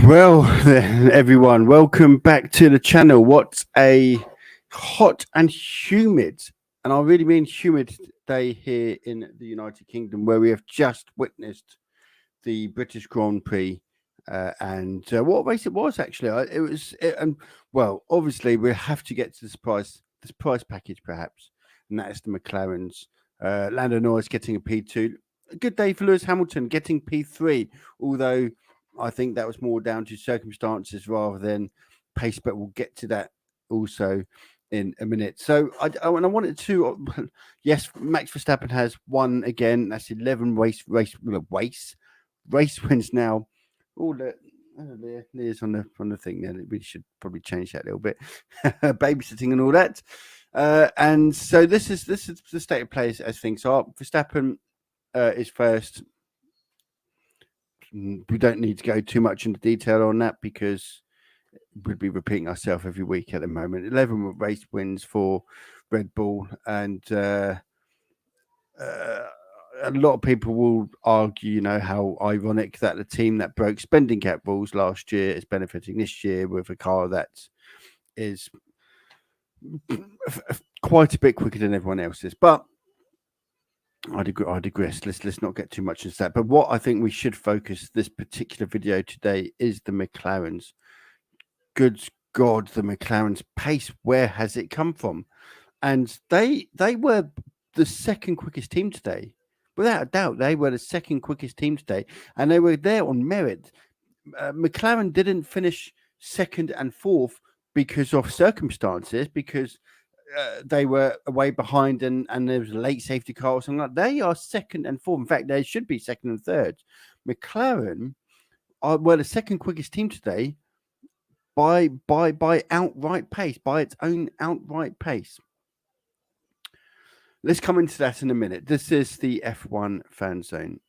Well then, everyone, welcome back to the channel. What a hot and humid, and I really mean humid, day here in the United Kingdom, where we have just witnessed the British Grand Prix. And what race it was actually? Well, obviously we have to get to this price package perhaps, and that is the McLaren's. Lando Norris getting a P2. A good day for Lewis Hamilton getting P3, although I think that was more down to circumstances rather than pace, but we'll get to that also in a minute. So I wanted to, yes, Max Verstappen has won again. That's 11 race wins now. Oh, there's on the thing there. We should probably change that a little bit. Babysitting and all that. And so this is the state of play as things are. Verstappen is first. We don't need to go too much into detail on that because we'd be repeating ourselves every week at the moment. 11 race wins for Red Bull, and a lot of people will argue, how ironic that the team that broke spending cap rules last year is benefiting this year with a car that is quite a bit quicker than everyone else's. But I digress. Let's not get too much into that. But what I think we should focus this particular video today is the McLaren's. Good God, the McLaren's pace. Where has it come from? And they were the second quickest team today. Without a doubt, they were the second quickest team today. And they were there on merit. McLaren didn't finish second and fourth because of circumstances, because they were way behind and there was a late safety car or something like that. They are second and fourth. In fact, they should be second and third. McLaren were the second quickest team today by outright pace, by its own outright pace. Let's come into that in a minute. This is the F1 Fan Zone.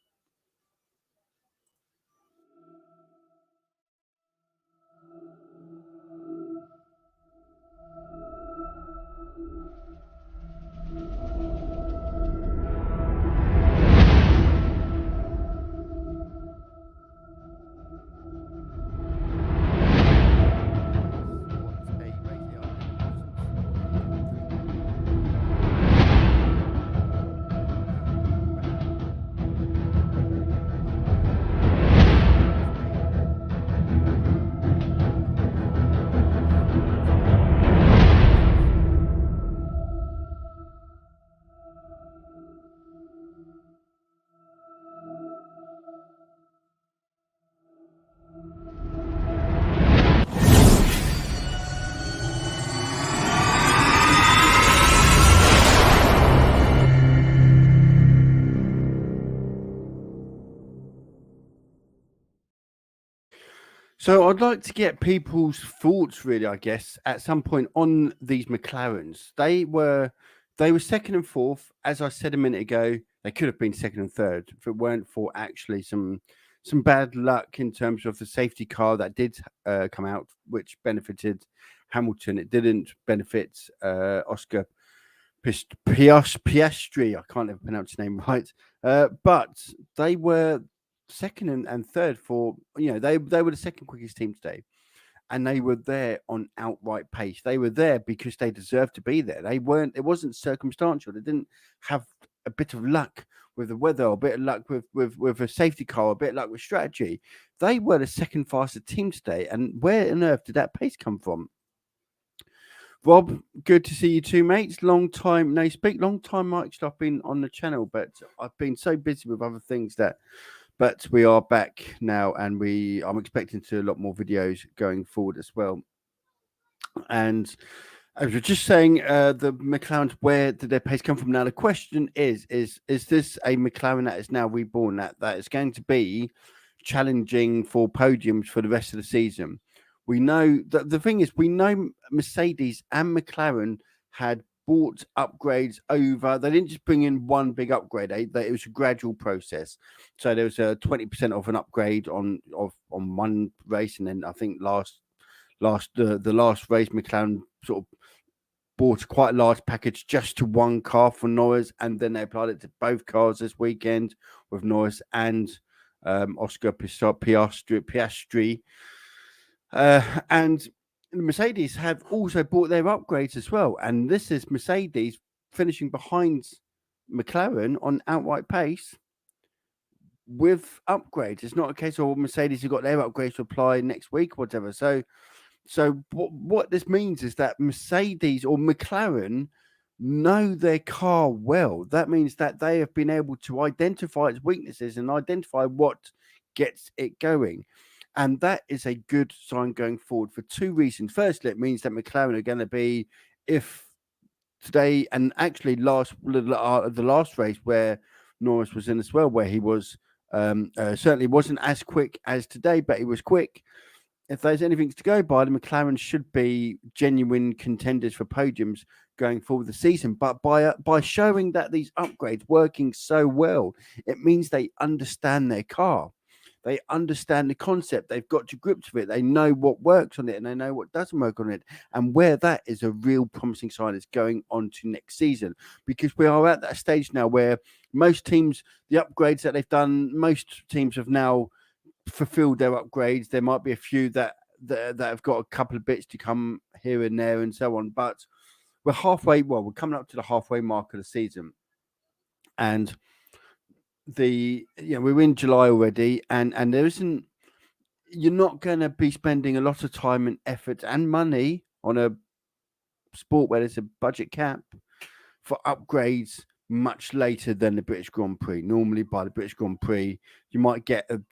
So I'd like to get people's thoughts, really, I guess, at some point on these McLarens. They were second and fourth, as I said a minute ago. They could have been second and third if it weren't for actually some bad luck in terms of the safety car that did come out, which benefited Hamilton. It didn't benefit Oscar Piastri. I can't ever pronounce his name right, but they were second and third for they were the second quickest team today, and they were there on outright pace. They were there because they deserved to be there. They weren't. It wasn't circumstantial. They didn't have a bit of luck with the weather, a bit of luck with a safety car, a bit of luck with strategy. They were the second fastest team today, and where on earth did that pace come from? Rob, good to see you too, mates. Long time no speak. Long time, Mike. I've been on the channel, but I've been so busy with other things that. But we are back now, and I'm expecting to do a lot more videos going forward as well. And I was just saying, the McLarens, where did their pace come from? Now the question is this a McLaren that is now reborn that is going to be challenging for podiums for the rest of the season? We know that the thing is, we know Mercedes and McLaren had bought upgrades over. They didn't just bring in one big upgrade. It was a gradual process. So there was a 20% of an upgrade on one race, and then I think the last race, McLaren sort of bought quite a large package just to one car for Norris, and then they applied it to both cars this weekend with Norris and Oscar Piastri. And Mercedes have also bought their upgrades as well. And this is Mercedes finishing behind McLaren on outright pace with upgrades. It's not a case of Mercedes have got their upgrades to apply next week or whatever. So what this means is that Mercedes or McLaren know their car well. That means that they have been able to identify its weaknesses and identify what gets it going. And that is a good sign going forward for two reasons. Firstly, it means that McLaren are going to be, if today, and actually the last race where Norris was in as well, where he was certainly wasn't as quick as today, but he was quick. If there's anything to go by, the McLaren should be genuine contenders for podiums going forward the season. But by showing that these upgrades working so well, it means they understand their car. They understand the concept. They've got to grips with it. They know what works on it and they know what doesn't work on it. And where that is a real promising sign is going on to next season, because we are at that stage now where most teams, the upgrades that they've done, most teams have now fulfilled their upgrades. There might be a few that have got a couple of bits to come here and there and so on. But we're we're coming up to the halfway mark of the season. And we're in July already, and there isn't. You're not going to be spending a lot of time and effort and money on a sport where there's a budget cap for upgrades much later than the British Grand Prix. Normally, by the British Grand Prix, you might get a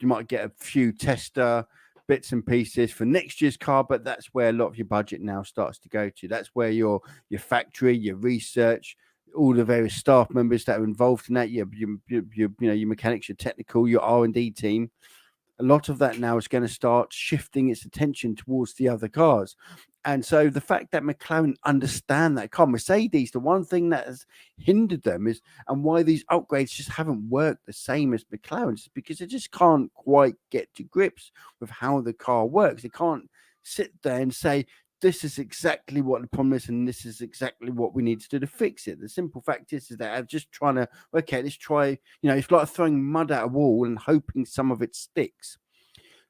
few tester bits and pieces for next year's car, but that's where a lot of your budget now starts to go to. That's where your factory, your research, all the various staff members that are involved in that, your mechanics, your technical, your R&D team, a lot of that now is going to start shifting its attention towards the other cars. And so the fact that McLaren understand that car, Mercedes, the one thing that has hindered them is, and why these upgrades just haven't worked the same as McLaren's, is because they just can't quite get to grips with how the car works. They can't sit there and say, this is exactly what the problem is, and this is exactly what we need to do to fix it. The simple fact is that they're just trying to, okay, let's try, it's like throwing mud at a wall and hoping some of it sticks.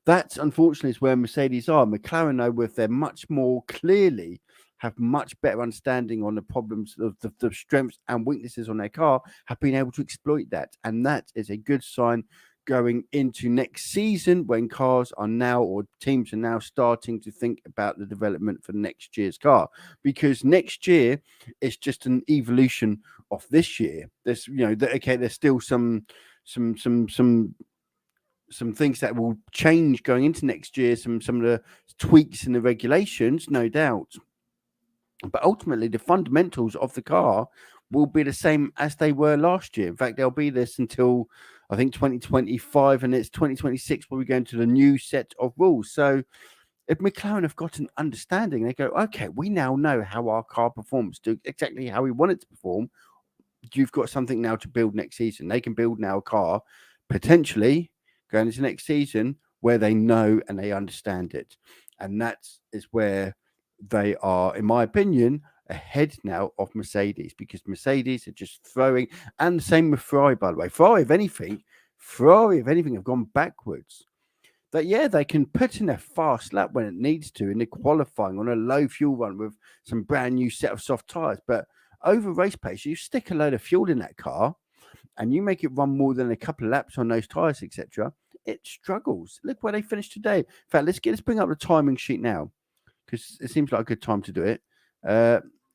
That's unfortunately is where Mercedes are. McLaren, though, with their much more clearly have much better understanding on the problems of the strengths and weaknesses on their car, have been able to exploit that. And that is a good sign going into next season, when cars are now, or teams are now starting to think about the development for next year's car, because next year is just an evolution of this year. There's, there's still some things that will change going into next year, some of the tweaks in the regulations, no doubt. But ultimately, the fundamentals of the car will be the same as they were last year. In fact, they'll be this until I think 2025, and it's 2026 where we go into the new set of rules. So if McLaren have got an understanding, they go, okay, we now know how our car performs, do exactly how we want it to perform. You've got something now to build next season. They can build now a car potentially going into next season where they know and they understand it. And that is where they are, in my opinion, ahead now of Mercedes, because Mercedes are just throwing, and the same with Ferrari, by the way. Ferrari, if anything, have gone backwards. That, yeah, they can put in a fast lap when it needs to in the qualifying on a low fuel run with some brand new set of soft tyres. But over race pace, you stick a load of fuel in that car and you make it run more than a couple of laps on those tyres, etc., it struggles. Look where they finished today. In fact, let's bring up the timing sheet now, because it seems like a good time to do it.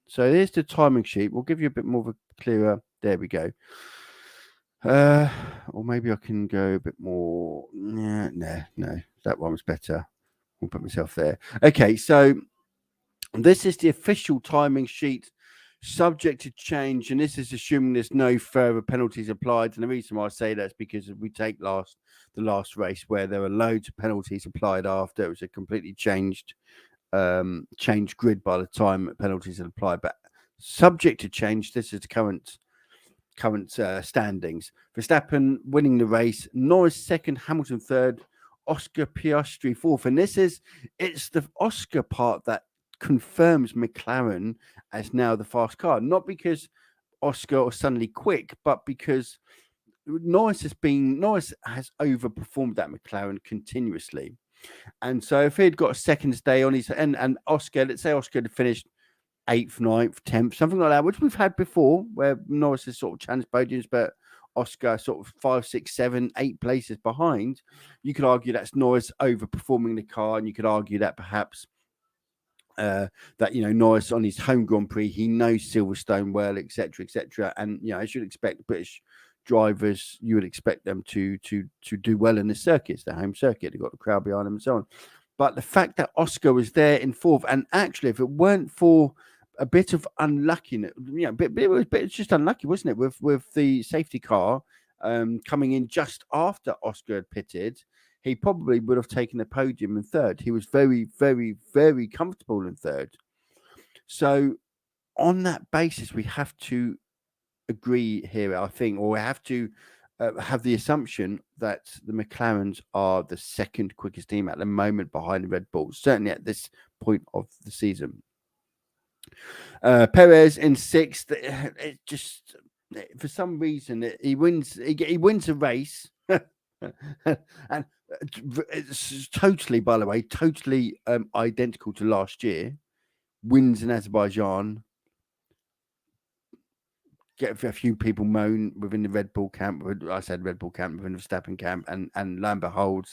So here's the timing sheet. We'll give you a bit more of a clearer. There we go. Or maybe I can go a bit more. No, that one was better. I'll put myself there. Okay, so this is the official timing sheet, subject to change, and this is assuming there's no further penalties applied. And the reason why I say that is because if we take the last race where there were loads of penalties applied after, it was a completely changed grid by the time penalties had applied. But subject to change, this is the current standings. Verstappen winning the race, Norris second, Hamilton third, Oscar Piastri fourth. And it's the Oscar part that confirms McLaren as now the fast car, not because Oscar was suddenly quick, but because Norris has overperformed that McLaren continuously. And so if he'd got a second stay on his and Oscar, let's say Oscar had finished 8th, 9th, 10th, something like that, which we've had before, where Norris has sort of challenged podiums, but Oscar sort of 5, 6, 7, 8 places behind. You could argue that's Norris overperforming the car, and you could argue that perhaps that Norris on his home Grand Prix, he knows Silverstone well, etc., and as you'd expect British drivers, you would expect them to do well in the circuits, the home circuit. They've got the crowd behind them and so on. But the fact that Oscar was there in fourth, and actually, if it weren't for a bit of unluckiness, it's just unlucky, wasn't it, with the safety car coming in just after Oscar had pitted, he probably would have taken the podium in third. He was very, very, very comfortable in third. So on that basis, we have to agree here, I think, or we have to have the assumption that the McLarens are the second quickest team at the moment behind the Red Bulls, certainly at this point of the season. Perez in sixth. It just, for some reason, he wins a race. And it's totally, by the way, identical to last year. Wins in Azerbaijan. Get a few people moan within the Red Bull camp. I said Red Bull camp, within the Verstappen camp, and lo and behold,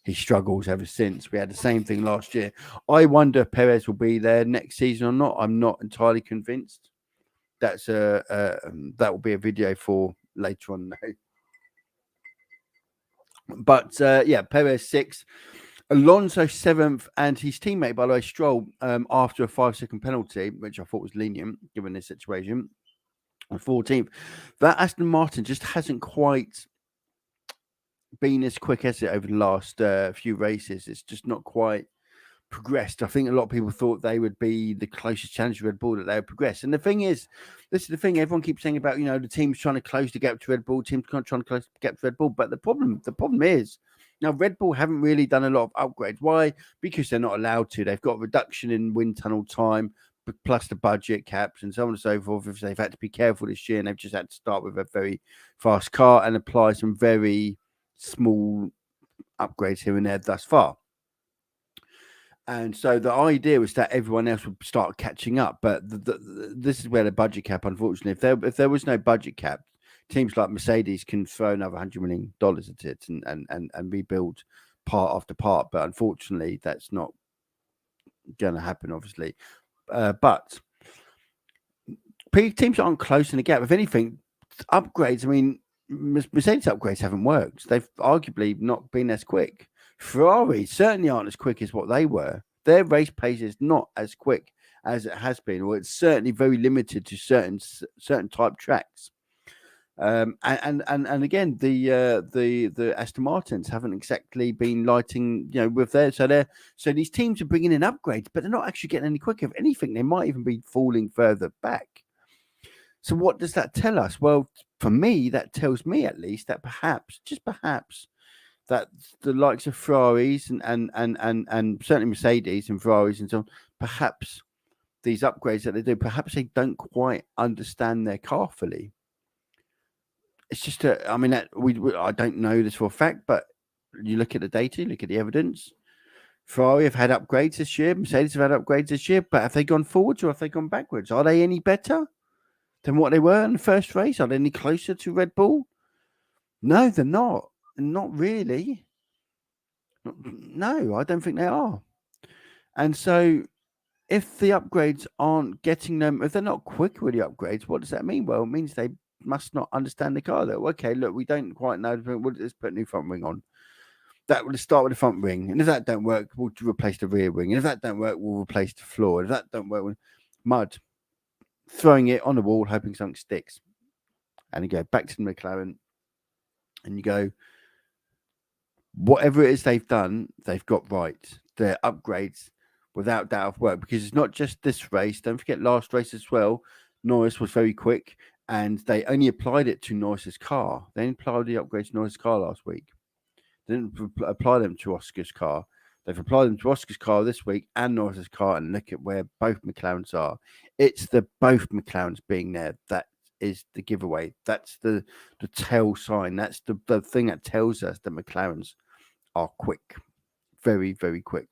he struggles ever since. We had the same thing last year. I wonder if Perez will be there next season or not. I'm not entirely convinced. That will be a video for later on. But Perez 6th, Alonso 7th, and his teammate, by the way, Stroll, after a 5-second penalty, which I thought was lenient given this situation, on 14th. That Aston Martin just hasn't quite been as quick as it over the last few races. It's just not quite progressed. I think a lot of people thought they would be the closest challenger to Red Bull, that they would progress. And the thing is, this is the thing everyone keeps saying about, the team's trying to close the gap to Red Bull, team's trying to close the gap to Red Bull. But the problem is, now Red Bull haven't really done a lot of upgrades. Why? Because they're not allowed to. They've got a reduction in wind tunnel time, plus the budget caps and so on and so forth. If they've had to be careful this year, and they've just had to start with a very fast car and apply some very small upgrades here and there thus far. And so the idea was that everyone else would start catching up. But this is where the budget cap, unfortunately, if there was no budget cap, teams like Mercedes can throw another $100 million at it and rebuild part after part. But unfortunately, that's not going to happen, obviously. But teams aren't closing the gap. If anything, upgrades, I mean, Mercedes upgrades haven't worked. They've arguably not been as quick. Ferrari certainly aren't as quick as what they were. Their race pace is not as quick as it has been, or it's certainly very limited to certain type tracks. And again, the Aston Martins haven't exactly been lighting, with their so these teams are bringing in upgrades, but they're not actually getting any quicker. If anything, they might even be falling further back. So what does that tell us? Well, for me, that tells me at least that perhaps, just perhaps, that the likes of Ferraris and certainly Mercedes and Ferraris and so on, perhaps these upgrades that they do, perhaps they don't quite understand their car fully. It's just I mean, I don't know this for a fact, but you look at the data, you look at the evidence. Ferrari have had upgrades this year. Mercedes have had upgrades this year, but have they gone forwards or have they gone backwards? Are they any better than what they were in the first race? Are they any closer to Red Bull? No, they're not. Not really. No, I don't think they are. And so, if the upgrades aren't getting them, if they're not quick with the upgrades, what does that mean? Well, it means they must not understand the car. Though, okay, look, we don't quite know. Let's put a new front wing on. That will start with the front wing, and if that don't work, we'll replace the rear wing. And if that don't work, we'll replace the floor. If that don't work, mud, throwing it on the wall, hoping something sticks. And you go back to the McLaren, and you go, whatever it is they've done, they've got right. Their upgrades, without doubt, have worked, because it's not just this race. Don't forget last race as well. Norris was very quick, and they only applied it to Norris's car. They only applied the upgrades to Norris's car last week. They didn't apply them to Oscar's car. They've applied them to Oscar's car this week and Norris's car, and look at where both McLarens are. It's the both McLarens being there that is the giveaway. That's the tell sign. That's the thing that tells us that McLarens are quick, very, very quick.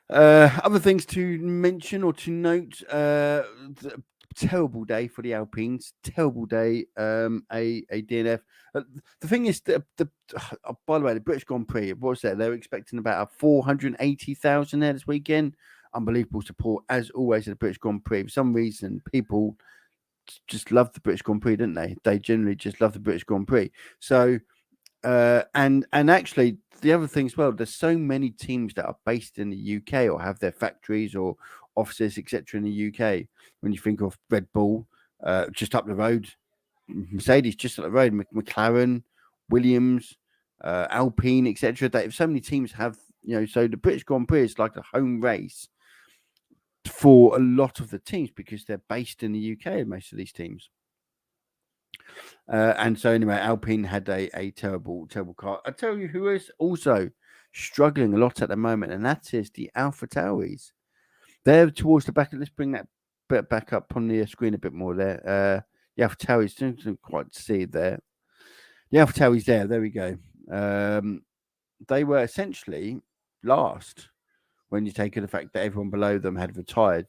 Other things to mention or to note: terrible day for the Alpines. Terrible day. A DNF. The thing is, by the way, the British Grand Prix. What was that? They were expecting about 480,000 there this weekend. Unbelievable support as always at the British Grand Prix. For some reason, people just love the British Grand Prix, didn't they? They generally just love the British Grand Prix. So. And actually, the other thing as well, there's so many teams that are based in the UK or have their factories or offices, etc., in the UK. When you think of Red Bull, just up the road, Mercedes just up the road, McLaren, Williams, Alpine, etc. So many teams have, so the British Grand Prix is like a home race for a lot of the teams because they're based in the UK. Most of these teams. And so anyway, Alpine had a terrible, terrible car. I tell you who is also struggling a lot at the moment, and that is the AlphaTauris. They're towards the back. Let's bring that bit back up on the screen a bit more there. The AlphaTauris, didn't quite see it there. The AlphaTauris there. There we go. They were essentially last when you take the fact that everyone below them had retired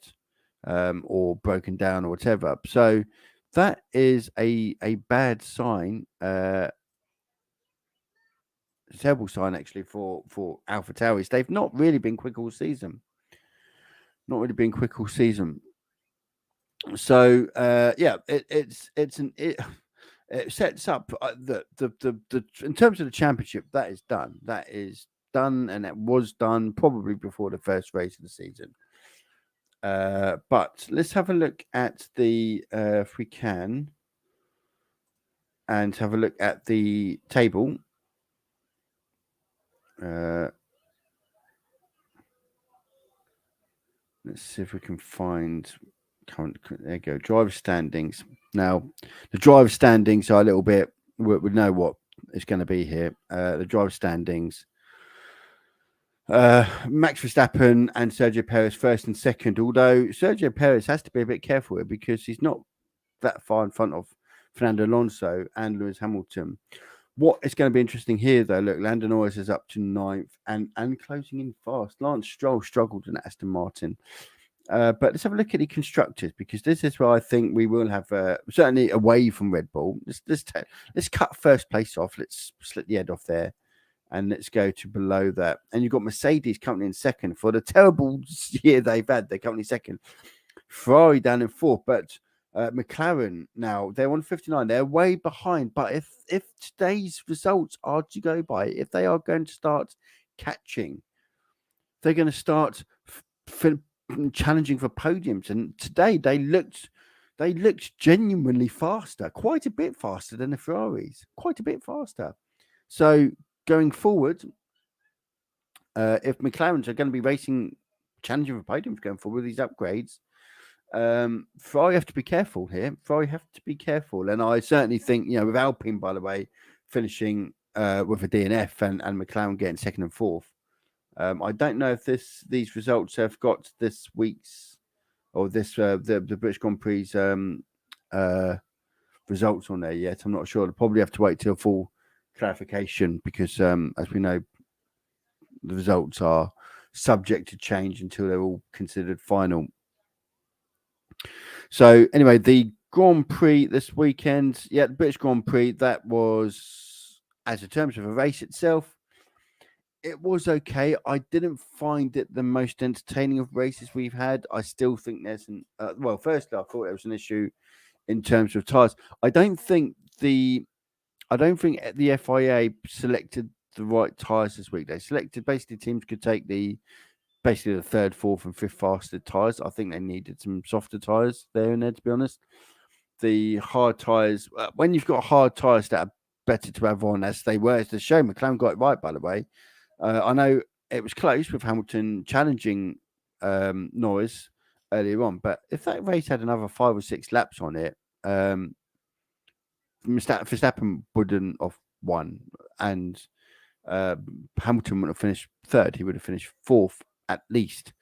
or broken down or whatever. So that is a bad sign, a terrible sign actually for AlphaTauris. They've not really been quick all season. So it sets up the in terms of the championship, that is done. That is done, and it was done probably before the first race of the season. But let's have a look at the if we can, and have a look at the table. Let's see if we can find current. There you go. Driver standings. Now, the driver standings are a little bit. We know what is going to be here. The driver standings. Max Verstappen and Sergio Perez first and second. Although Sergio Perez has to be a bit careful here because he's not that far in front of Fernando Alonso and Lewis Hamilton. What is going to be interesting here, though, look, Lando Norris is up to 9th and closing in fast. Lance Stroll struggled in Aston Martin. But let's have a look at the constructors, because this is where I think we will have certainly away from Red Bull. Let's cut first place off. Let's slit the head off there, and let's go to below that. And you've got Mercedes currently in second for the terrible year they've had. They're currently second. Ferrari down in fourth, but McLaren now they're on 59. They're way behind. But if today's results are to go by, if they are going to start catching, they're going to start challenging for podiums. And today they looked they looked genuinely faster, quite a bit faster than the Ferraris, quite a bit faster. So going forward, if McLaren's are going to be racing, challenging for podiums going forward with these upgrades, Ferrari have to be careful here. Ferrari have to be careful, and I certainly think, you know, with Alpine, by the way, finishing with a DNF and McLaren getting second and fourth. I don't know if these results have got this week's or this the British Grand Prix results on there yet. I'm not sure. They'll probably have to wait till full clarification because, as we know, the results are subject to change until they're all considered final. So anyway, the Grand Prix this weekend, the British Grand Prix, that was, as in terms of a race itself, it was okay. I didn't find it the most entertaining of races we've had. I still think there's an well, firstly, I thought there was an issue in terms of tires. I don't think the FIA selected the right tires this week. They selected basically teams could take the third, fourth, and fifth fastest tires. I think they needed some softer tires there and there, to be honest. The hard tires, when you've got hard tires that are better to have on, as they were as the show, McLaren got it right, by the way. I know it was close with Hamilton challenging Norris earlier on, but if that race had another 5 or 6 laps on it, Verstappen wouldn't have won, and Hamilton wouldn't have finished third. He would have finished fourth at least.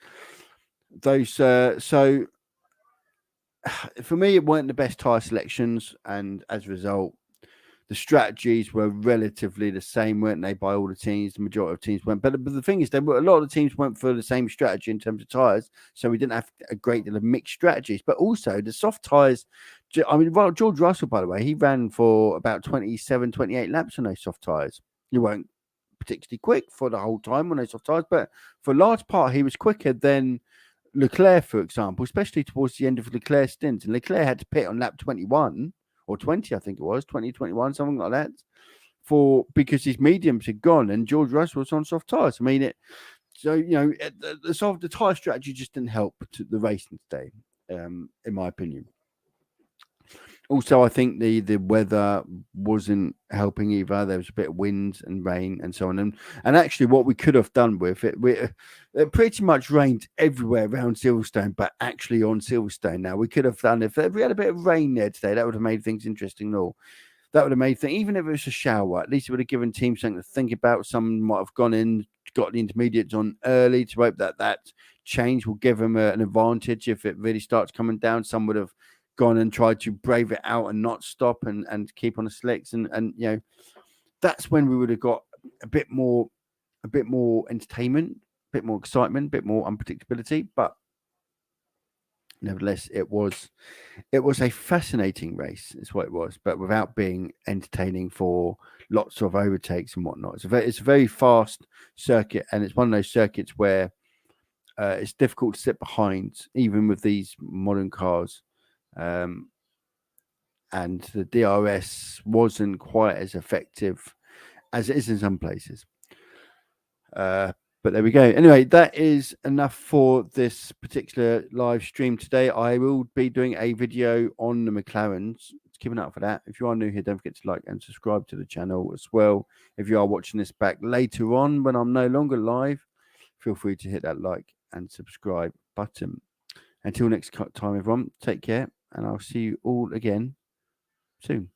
Those so for me, it weren't the best tyre selections, and as a result, the strategies were relatively the same, weren't they, by all the teams? The majority of teams went. But the thing is, a lot of the teams went for the same strategy in terms of tyres, so we didn't have a great deal of mixed strategies. But also, the soft tyres, I mean, well, George Russell, by the way, he ran for about 27, 28 laps on those soft tyres. You weren't particularly quick for the whole time on those soft tyres, but for a large part, he was quicker than Leclerc, for example, especially towards the end of Leclerc's stint. And Leclerc had to pit on lap 21. Or 20, I think it was 2021, something like that, because his mediums had gone and George Russell was on soft tires. I mean, the tire strategy just didn't help to the racing today, in my opinion. Also, I think the weather wasn't helping either. There was a bit of wind and rain and so on. And actually, what we could have done with it, it pretty much rained everywhere around Silverstone, but actually on Silverstone now, we could have done, if we had a bit of rain there today, that would have made things interesting. No, that would have made things, even if it was a shower, at least it would have given teams something to think about. Some might have gone in, got the intermediates on early to hope that change will give them an advantage if it really starts coming down. Some would have gone and tried to brave it out and not stop and keep on the slicks, and you know, that's when we would have got a bit more entertainment, a bit more excitement, a bit more unpredictability. But nevertheless, it was a fascinating race, is what it was, but without being entertaining for lots of overtakes and whatnot. It's a very fast circuit, and it's one of those circuits where it's difficult to sit behind, even with these modern cars. And the DRS wasn't quite as effective as it is in some places. But there we go. Anyway, that is enough for this particular live stream today. I will be doing a video on the McLaren's. Keep an eye out for that. If you are new here, don't forget to like and subscribe to the channel as well. If you are watching this back later on when I'm no longer live, feel free to hit that like and subscribe button. Until next time, everyone, take care, and I'll see you all again soon.